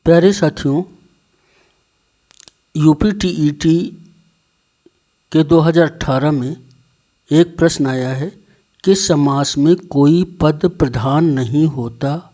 प्यारे साथियों, यूपीटीईटी के 2018 में एक प्रश्न आया है कि समास में कोई पद प्रधान नहीं होता,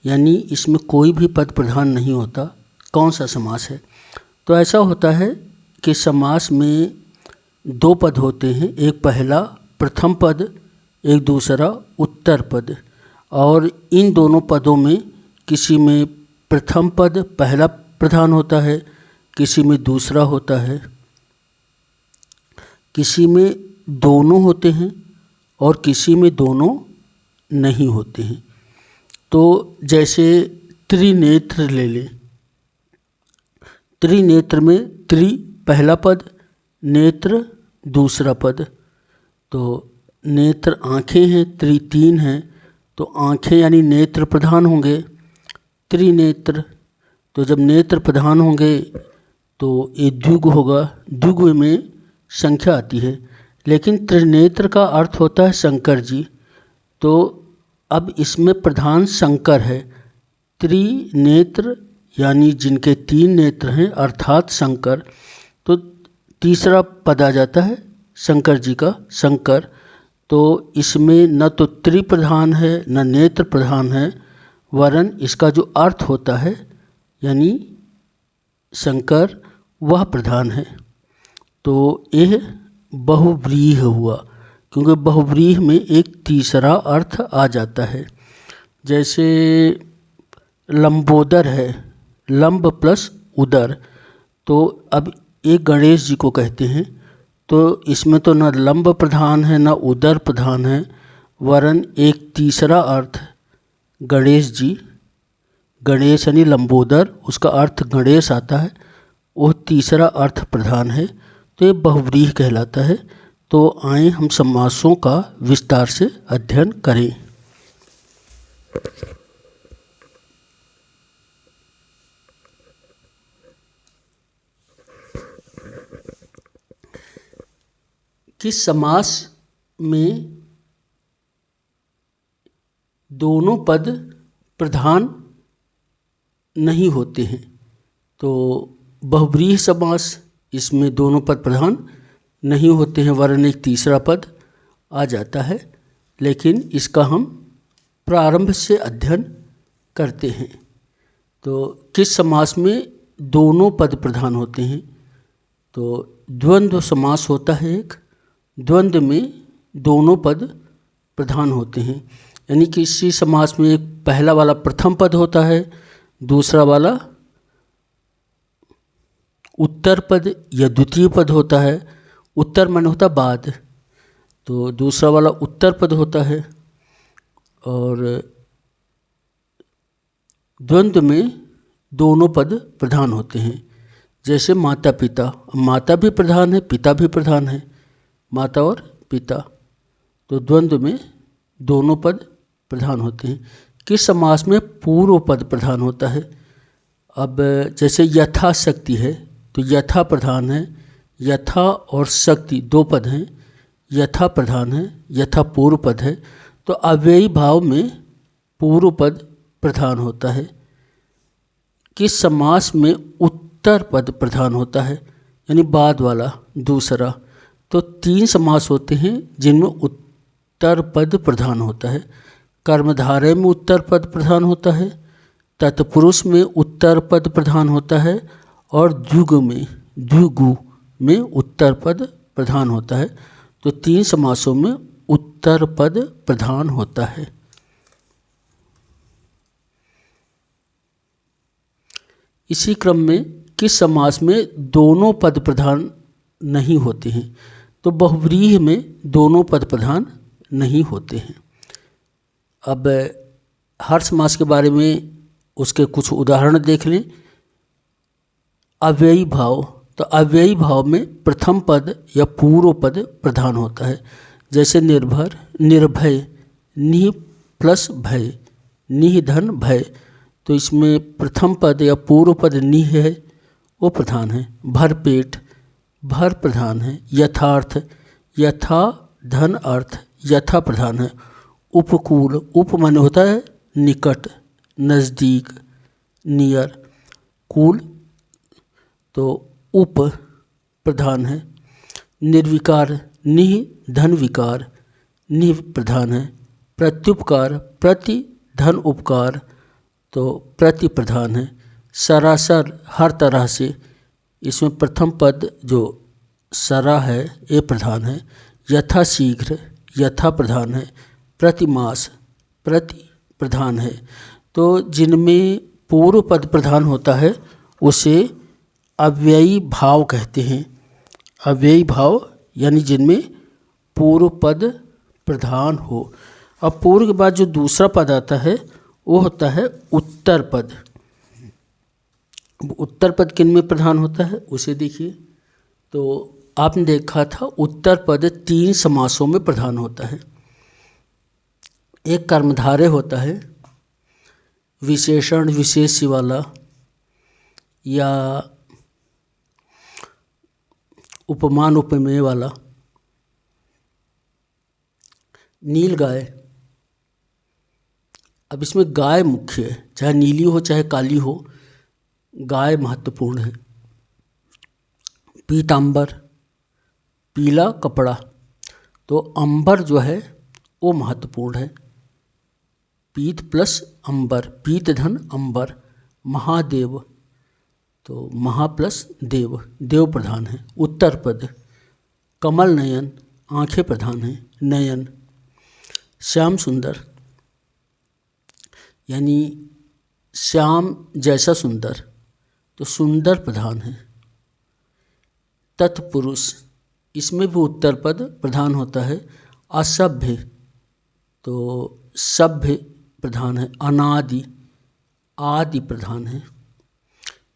यानी इसमें कोई भी पद प्रधान नहीं होता, कौन सा समास है। तो ऐसा होता है कि समास में दो पद होते हैं, एक पहला प्रथम पद, एक दूसरा उत्तर पद। और इन दोनों पदों में किसी में प्रथम पद पहला प्रधान होता है, किसी में दूसरा होता है, किसी में दोनों होते हैं और किसी में दोनों नहीं होते हैं। तो जैसे त्रिनेत्र ले लें, त्रिनेत्र में त्रि पहला पद, नेत्र दूसरा पद। तो नेत्र आँखें हैं, त्रि तीन हैं, तो आँखें यानी नेत्र प्रधान होंगे, त्रिनेत्र। तो जब नेत्र प्रधान होंगे तो ये द्विग होगा, द्विग में संख्या आती है, लेकिन त्रिनेत्र का अर्थ होता है शंकर जी। तो अब इसमें प्रधान शंकर है, त्रिनेत्र यानी जिनके तीन नेत्र हैं अर्थात शंकर। तो तीसरा पद आ जाता है शंकर जी का, शंकर। तो इसमें न तो त्रि प्रधान है न नेत्र प्रधान है, वरन इसका जो अर्थ होता है यानी शंकर वह प्रधान है। तो यह बहुव्रीहि हुआ, क्योंकि बहुव्रीहि में एक तीसरा अर्थ आ जाता है। जैसे लंबोदर है, लंब प्लस उदर। तो अब एक गणेश जी को कहते हैं, तो इसमें तो न लंब प्रधान है न उदर प्रधान है, वरन एक तीसरा अर्थ गणेश जी, गणेश यानी लंबोदर, उसका अर्थ गणेश आता है, वो तीसरा अर्थ प्रधान है। तो ये बहुव्रीहि कहलाता है। तो आए हम समासों का विस्तार से अध्ययन करें। किस समास में दोनों पद प्रधान नहीं होते हैं। तो बहुव्रीहि समास, इसमें दोनों पद प्रधान नहीं होते हैं, वरन एक तीसरा पद आ जाता है। लेकिन इसका हम प्रारंभ से अध्ययन करते हैं। तो किस समास में दोनों पद प्रधान होते हैं। तो द्वंद्व समास होता है एक, द्वंद्व में दोनों पद प्रधान होते हैं, यानी कि इसी समास में एक पहला वाला प्रथम पद होता है, दूसरा वाला उत्तर पद या द्वितीय पद होता है। उत्तर मन होता बाद, तो दूसरा वाला उत्तर पद होता है। और द्वंद्व में दोनों पद प्रधान होते हैं। जैसे माता पिता, माता भी प्रधान है, पिता भी प्रधान है, माता और पिता। तो द्वंद्व में दोनों पद प्रधान होते हैं। किस समास में पूर्व पद प्रधान होता है। अब जैसे यथाशक्ति है, तो यथा प्रधान है, यथा और शक्ति दो पद हैं, यथा प्रधान है, यथा पूर्व पद है। तो अव्ययी भाव में पूर्व पद प्रधान होता है। किस समास में उत्तर पद प्रधान होता है, यानी बाद वाला दूसरा। तो तीन समास होते हैं जिनमें उत्तर पद प्रधान होता है। कर्मधारय में उत्तर पद प्रधान होता है, तत्पुरुष में उत्तर पद प्रधान होता है, और द्विगु में उत्तर पद प्रधान होता है। तो तीन समासों में उत्तर पद प्रधान होता है। इसी क्रम में किस समास में दोनों पद प्रधान नहीं होते हैं। तो बहुव्रीहि में दोनों पद प्रधान नहीं होते हैं। अब हर समास के बारे में उसके कुछ उदाहरण देख लें। अव्ययी भाव, तो अव्ययी भाव में प्रथम पद या पूर्व पद प्रधान होता है। जैसे निर्भर, निर्भय, निह प्लस भय, निह धन भय। तो इसमें प्रथम पद या पूर्व पद निह है, वो प्रधान है। भरपेट, भर प्रधान है। यथार्थ, यथा धन अर्थ, यथा प्रधान है। उपकूल, उप माने होता है निकट, नज़दीक, नियर। कूल तो उप प्रधान है। निर्विकार निह धन विकार, निह प्रधान है। प्रत्युपकार प्रति धन उपकार तो प्रति प्रधान है। सरासर हर तरह से, इसमें प्रथम पद जो सरा है ये प्रधान है। यथाशीघ्र यथा प्रधान है। प्रतिमास प्रति प्रधान है। तो जिनमें पूर्व पद प्रधान होता है उसे अव्ययी भाव कहते हैं। अव्ययी भाव यानी जिनमें पूर्व पद प्रधान हो। अब पूर्व के बाद जो दूसरा पद आता है वो होता है उत्तर पद। उत्तर पद किन में प्रधान होता है उसे देखिए। तो आपने देखा था उत्तर पद 3 समासों में प्रधान होता है। एक कर्मधारय होता है, विशेषण विशेष्य वाला, या उपमान उपमेय वाला। नील गाय, अब इसमें गाय मुख्य है, चाहे नीली हो चाहे काली हो, गाय महत्वपूर्ण है। पीतांबर पीला कपड़ा, तो अंबर जो है वो महत्वपूर्ण है। पीत प्लस अंबर, पीत धन अंबर। महादेव तो महा प्लस देव, देव प्रधान है। उत्तर पद कमल नयन, आंखें प्रधान है। नयन श्याम सुंदर यानी श्याम जैसा सुंदर, तो सुंदर प्रधान है। तत्पुरुष, इसमें भी उत्तर पद प्रधान होता है। असभ्य तो सभ्य प्रधान है। अनादि आदि प्रधान है।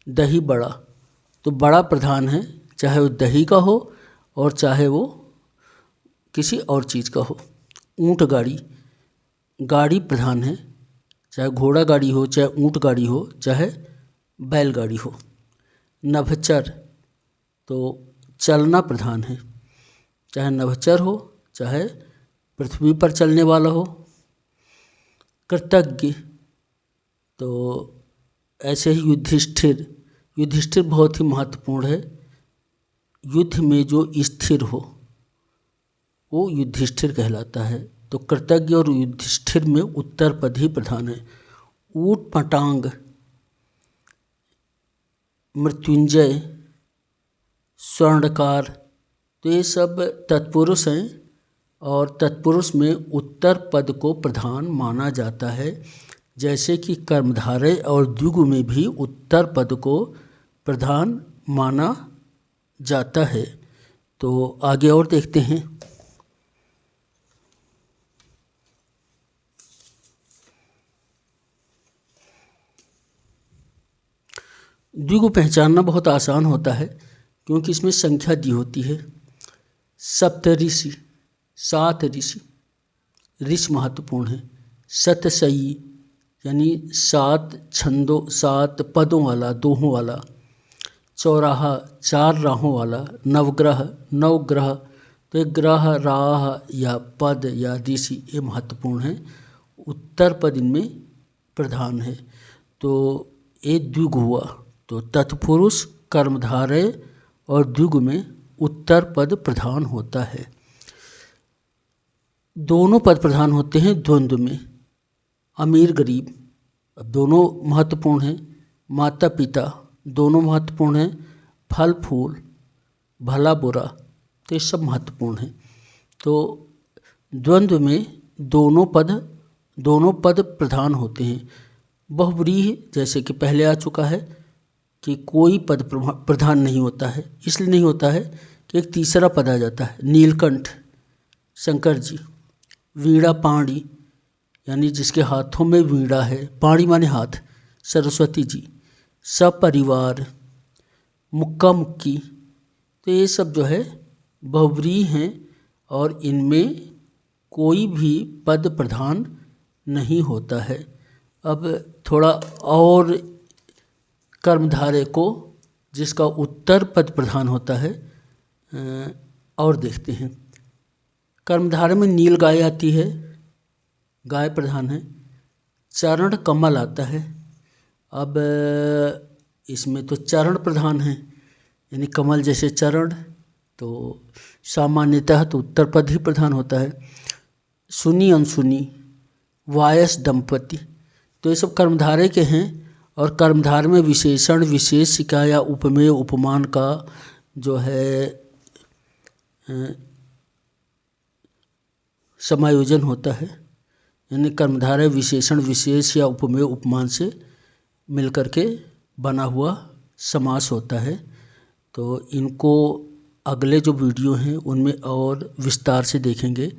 दही बड़ा, तो बड़ा प्रधान है, चाहे वो दही का हो और चाहे वो किसी और चीज़ का हो। ऊँट गाड़ी, गाड़ी प्रधान है, चाहे घोड़ा गाड़ी हो चाहे ऊँट गाड़ी हो चाहे बैलगाड़ी हो। नभचर तो चलना प्रधान है, चाहे नभचर हो चाहे पृथ्वी पर चलने वाला हो। कृतज्ञ तो ऐसे ही युधिष्ठिर, युधिष्ठिर बहुत ही महत्वपूर्ण है। युद्ध में जो स्थिर हो वो युधिष्ठिर कहलाता है। तो कृतज्ञ और युधिष्ठिर में उत्तर पद ही प्रधान है। ऊट पटांग, मृत्युंजय, स्वर्णकार, तो ये सब तत्पुरुष हैं और तत्पुरुष में उत्तर पद को प्रधान माना जाता है। जैसे कि कर्मधारय और द्विगु में भी उत्तर पद को प्रधान माना जाता है। तो आगे और देखते हैं। द्विगु पहचानना बहुत आसान होता है क्योंकि इसमें संख्या दी होती है। सप्तऋषि, 7 ऋषि, ऋषि महत्वपूर्ण है। सतसई यानी 7 छंदों 7 पदों वाला, दोहों वाला। चौराहा 4 राहों वाला। नवग्रह 9 ग्रह, तो एक ग्रह राह या पद या ऋषि ये महत्वपूर्ण है। उत्तर पद इनमें प्रधान है। तो ये द्विगु हुआ, तो तत्पुरुष कर्मधारय और द्विगु में उत्तर पद प्रधान होता है। दोनों पद प्रधान होते हैं द्वंद्व में। अमीर गरीब, अब दोनों महत्वपूर्ण हैं। माता पिता दोनों महत्वपूर्ण हैं। फल फूल, भला बुरा, तो ये सब महत्वपूर्ण हैं। तो द्वंद्व में दोनों पद प्रधान होते हैं। बहुव्रीहि जैसे कि पहले आ चुका है कि कोई पद प्रधान नहीं होता है। इसलिए नहीं होता है कि एक तीसरा पद आ जाता है। नीलकंठ शंकर जी। वीणा पाणी यानी जिसके हाथों में वीणा है, पाणी माने हाथ, सरस्वती जी। सपरिवार, मुक्का मुक्की, तो ये सब जो है बहुव्रीहि हैं और इनमें कोई भी पद प्रधान नहीं होता है। अब थोड़ा और कर्मधारय को जिसका उत्तर पद प्रधान होता है और देखते हैं। कर्मधारय में नील गाय आती है, गाय प्रधान है। चरण कमल आता है अब इसमें तो चरण प्रधान हैं, यानी कमल जैसे चरण, तो सामान्यतः तो उत्तर पद ही प्रधान होता है। सुनी अनसुनी, वायस दंपति, तो ये सब कर्मधारय के हैं। और कर्मधारय में विशेषण, विशेषिका या उपमेय उपमान का जो है समायोजन होता है, यानी कर्मधारय विशेषण, विशेष या उपमेय उपमान से मिलकर के बना हुआ समास होता है। तो इनको अगले जो वीडियो हैं उनमें और विस्तार से देखेंगे।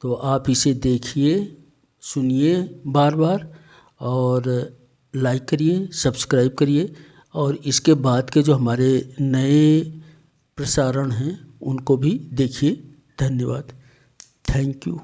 तो आप इसे देखिए, सुनिए बार बार, और लाइक करिए, सब्सक्राइब करिए, और इसके बाद के जो हमारे नए प्रसारण हैं उनको भी देखिए। धन्यवाद। Thank you.